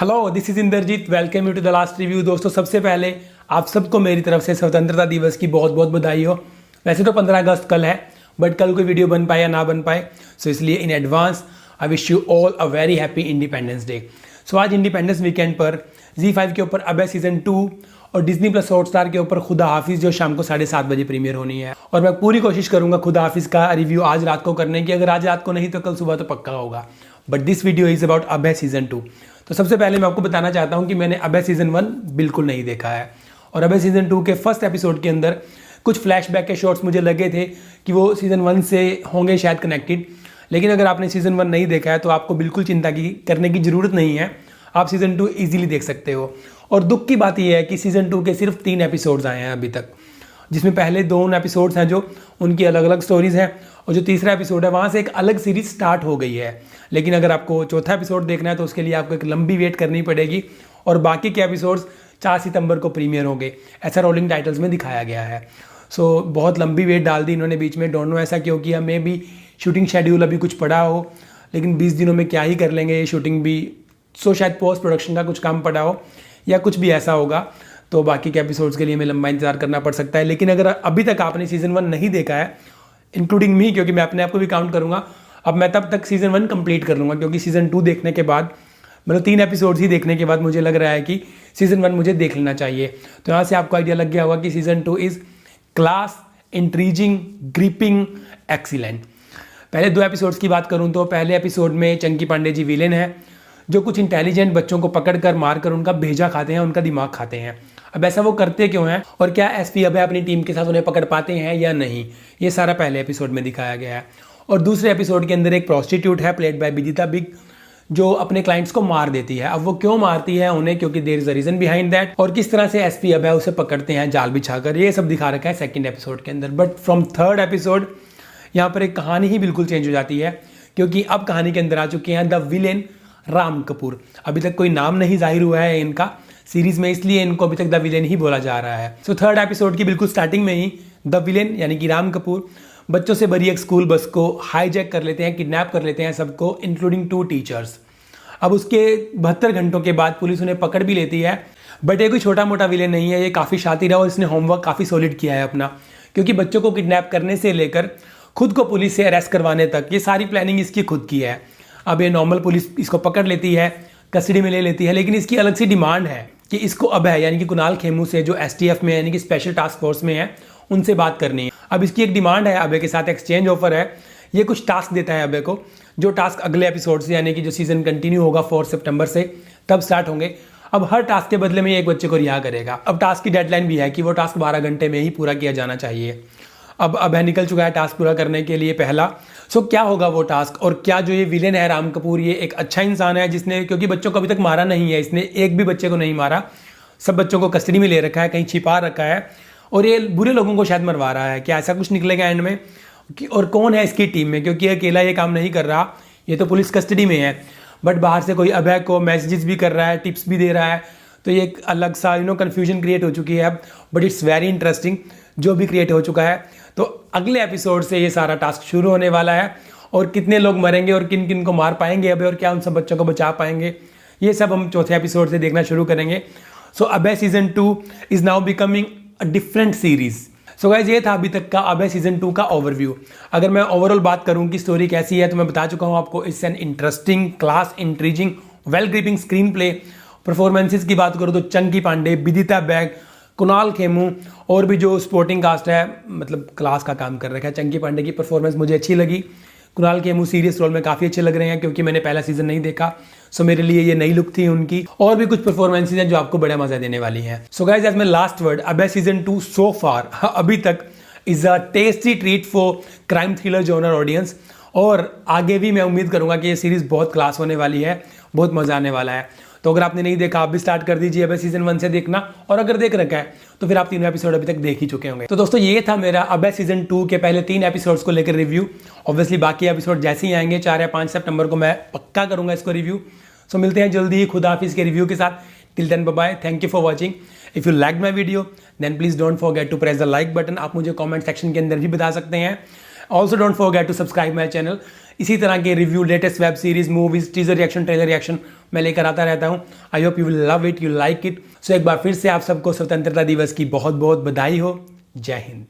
Hello, this is Indrajeet. Welcome you to the last review. दोस्तों, सबसे पहले आप सबको मेरी तरफ से स्वतंत्रता दिवस की बहुत बहुत बधाई हो। वैसे तो 15 अगस्त कल है, बट कल कोई वीडियो बन पाए या ना बन पाए, सो इसलिए in advance I wish you all a very happy independence day. So आज इंडिपेंडेंस वीकेंड पर Z5 के ऊपर अबे सीजन 2 और डिज्नी प्लस हॉटस्टार के ऊपर खुदा हाफिज़ जो शाम को 7:30 बजे प्रीमियर होनी है। और मैं पूरी कोशिश करूंगा खुदा हाफिज़ का रिव्यू आज रात को करने की। अगर आज रात को नहीं तो कल सुबह तो पक्का होगा। But this video is about अबे सीजन 2। तो सबसे पहले मैं आपको बताना चाहता हूं कि मैंने अबे सीजन 1 बिल्कुल नहीं देखा है, और अबे सीजन 2 के फर्स्ट एपिसोड के अंदर कुछ फ्लैशबैक के शॉट्स मुझे लगे थे कि वो सीजन 1 से होंगे शायद कनेक्टेड। लेकिन अगर आपने सीजन 1 नहीं देखा है तो आपको बिल्कुल चिंता करने की ज़रूरत नहीं है। आप सीजन 2 ईजिली देख सकते हो। और दुख की बात यह है कि सीजन 2 के सिर्फ 3 एपिसोड्स आए हैं अभी तक, जिसमें पहले 2 एपिसोड्स हैं जो उनकी अलग अलग स्टोरीज हैं, और जो तीसरा एपिसोड है वहाँ से एक अलग सीरीज स्टार्ट हो गई है। लेकिन अगर आपको चौथा एपिसोड देखना है तो उसके लिए आपको एक लंबी वेट करनी पड़ेगी, और बाकी के एपिसोड्स 4 सितंबर को प्रीमियर होंगे, ऐसा रोलिंग टाइटल्स में दिखाया गया है। सो बहुत लंबी वेट डाल दी इन्होंने बीच में। डोंट नो ऐसा क्यों किया। मे भी शूटिंग शेड्यूल अभी कुछ पड़ा हो, लेकिन 20 दिनों में क्या ही कर लेंगे ये शूटिंग भी। सो शायद पोस्ट प्रोडक्शन का कुछ काम पड़ा हो या कुछ भी ऐसा होगा, तो बाकी के एपिसोड्स के लिए हमें लंबा इंतजार करना पड़ सकता है। लेकिन अगर अभी तक आपने सीजन 1 नहीं देखा है, इंक्लूडिंग मी, क्योंकि मैं अपने आप को भी काउंट करूंगा, अब मैं तब तक सीजन 1 कंप्लीट कर लूँगा, क्योंकि सीजन 2 देखने के बाद, मतलब 3 एपिसोड्स ही देखने के बाद मुझे लग रहा है कि सीजन 1 मुझे देख लेना चाहिए। तो यहाँ से आपको आइडिया लग गया होगा कि season 2 is class, intriguing, gripping, excellent. पहले 2 एपिसोड्स की बात करूँ तो पहले एपिसोड में चंकी पांडे जी विलेन है, जो कुछ इंटेलिजेंट बच्चों को पकड़कर मारकर उनका भेजा खाते हैं, उनका दिमाग खाते हैं। अब ऐसा वो करते क्यों हैं, और क्या एसपी अभय अपनी टीम के साथ उन्हें पकड़ पाते हैं या नहीं, ये सारा पहले एपिसोड में दिखाया गया है। और दूसरे एपिसोड के अंदर एक प्रोस्टिट्यूट है प्लेड बाय विदिता बिग, जो अपने क्लाइंट्स को मार देती है। अब वो क्यों मारती है उन्हें, क्योंकि there is a reason behind that, और किस तरह से एसपी अभय उसे पकड़ते हैं जाल बिछाकर, ये सब दिखा रखा है सेकंड एपिसोड के अंदर। बट फ्रॉम थर्ड एपिसोड यहाँ पर एक कहानी ही बिल्कुल चेंज हो जाती है, क्योंकि अब कहानी के अंदर आ चुके हैं द विलेन राम कपूर। अभी तक कोई नाम नहीं जाहिर हुआ है इनका सीरीज में, इसलिए इनको अभी तक द विलेन ही बोला जा रहा है। सो थर्ड एपिसोड की बिल्कुल स्टार्टिंग में ही द विलेन यानी कि राम कपूर बच्चों से भरी एक स्कूल बस को हाईजैक कर लेते हैं, किडनैप कर लेते हैं सबको, इंक्लूडिंग 2 टीचर्स। अब उसके 72 घंटों के बाद पुलिस उन्हें पकड़ भी लेती है। बट ये कोई छोटा मोटा विलेन नहीं है, ये काफ़ी शातिर है और इसने होमवर्क काफ़ी सॉलिड किया है अपना, क्योंकि बच्चों को किडनैप करने से लेकर खुद को पुलिस से अरेस्ट करवाने तक ये सारी प्लानिंग इसकी खुद की है। अब ये नॉर्मल पुलिस इसको पकड़ लेती है, कस्टडी में ले लेती है, लेकिन इसकी अलग सी डिमांड है कि इसको अभय यानी कि कुणाल खेमू से, जो STF में यानी कि स्पेशल टास्क फोर्स में है, उनसे बात करनी है। अब इसकी एक डिमांड है, अभय के साथ एक्सचेंज ऑफर है। ये कुछ टास्क देता है अभय को, जो टास्क अगले एपिसोड से यानी कि जो सीजन कंटिन्यू होगा 4 सितंबर से, तब स्टार्ट होंगे। अब हर टास्क के बदले में ये एक बच्चे को रिहा करेगा। अब टास्क की डेडलाइन भी है कि वो टास्क 12 घंटे में ही पूरा किया जाना चाहिए। अब अभय निकल चुका है टास्क पूरा करने के लिए पहला। सो क्या होगा वो टास्क, और क्या जो ये विलेन है राम कपूर, ये एक अच्छा इंसान है जिसने, क्योंकि बच्चों को अभी तक मारा नहीं है, इसने एक भी बच्चे को नहीं मारा, सब बच्चों को कस्टडी में ले रखा है, कहीं छिपा रखा है, और ये बुरे लोगों को शायद मरवा रहा है। क्या ऐसा कुछ निकलेगा एंड में, और कौन है इसकी टीम में, क्योंकि अकेला ये काम नहीं कर रहा, ये तो पुलिस कस्टडी में है, बट बाहर से कोई अभय को मैसेजेस भी कर रहा है, टिप्स भी दे रहा है। तो ये एक अलग सा कन्फ्यूजन क्रिएट हो चुकी है अब, बट इट्स वेरी इंटरेस्टिंग जो भी क्रिएट हो चुका है। तो अगले एपिसोड से ये सारा टास्क शुरू होने वाला है, और कितने लोग मरेंगे और किन किन को मार पाएंगे अभय, और क्या उन सब बच्चों को बचा पाएंगे, ये सब हम चौथे एपिसोड से देखना शुरू करेंगे। So Abhay season 2 is now becoming a different series. So guys, ये था अभी तक का अभय सीजन 2 का ओवरव्यू। अगर मैं ओवरऑल बात करूं कि स्टोरी कैसी है, तो मैं बता चुका हूं आपको, it's an interesting, class, intriguing, well gripping screenplay. Performances की बात करूं तो चंकी पांडे, विदिता बैग, कुणाल खेमू, और भी जो स्पोर्टिंग कास्ट है, मतलब क्लास का काम कर रखा है। चंकी पांडे की परफॉर्मेंस मुझे अच्छी लगी। कुणाल खेमू सीरियस रोल में काफ़ी अच्छे लग रहे हैं, क्योंकि मैंने पहला सीजन नहीं देखा, सो मेरे लिए ये नई लुक थी उनकी। और भी कुछ परफॉर्मेंसेज हैं जो आपको बड़ा मजा देने वाली हैं। So guys, as my last word, Abhay season 2 so far अभी तक is a tasty treat for crime thriller genre audience, और आगे भी मैं उम्मीद करूंगा कि ये सीरीज बहुत क्लास होने वाली है, बहुत मजा आने वाला है। तो अगर आपने नहीं देखा, आप भी स्टार्ट कर दीजिए अबे सीजन 1 से देखना, और अगर देख रखा है तो फिर आप 3 एपिसोड अभी तक देख ही चुके होंगे। तो दोस्तों, ये था मेरा अबे सीजन 2 के पहले 3 एपिसोड्स को लेकर रिव्यू। ऑब्वियसली बाकी एपिसोड जैसे ही आएंगे 4 या 5 सितंबर को मैं पक्का करूंगा इसको रिव्यू। सो मिलते हैं जल्दी ही खुदा हाफिज के रिव्यू के साथ। Till then bye bye, thank you for watching. If you like my video then please don't forget to press the like button. आप मुझे कॉमेंट सेक्शन के अंदर भी बता सकते हैं। Also don't forget to subscribe my channel इसी तरह के review, latest web series, movies, teaser reaction, trailer reaction मैं लेकर आता रहता हूँ। I hope you will love it, you like it. So एक बार फिर से आप सबको स्वतंत्रता दिवस की बहुत बहुत बधाई हो। जय हिंद।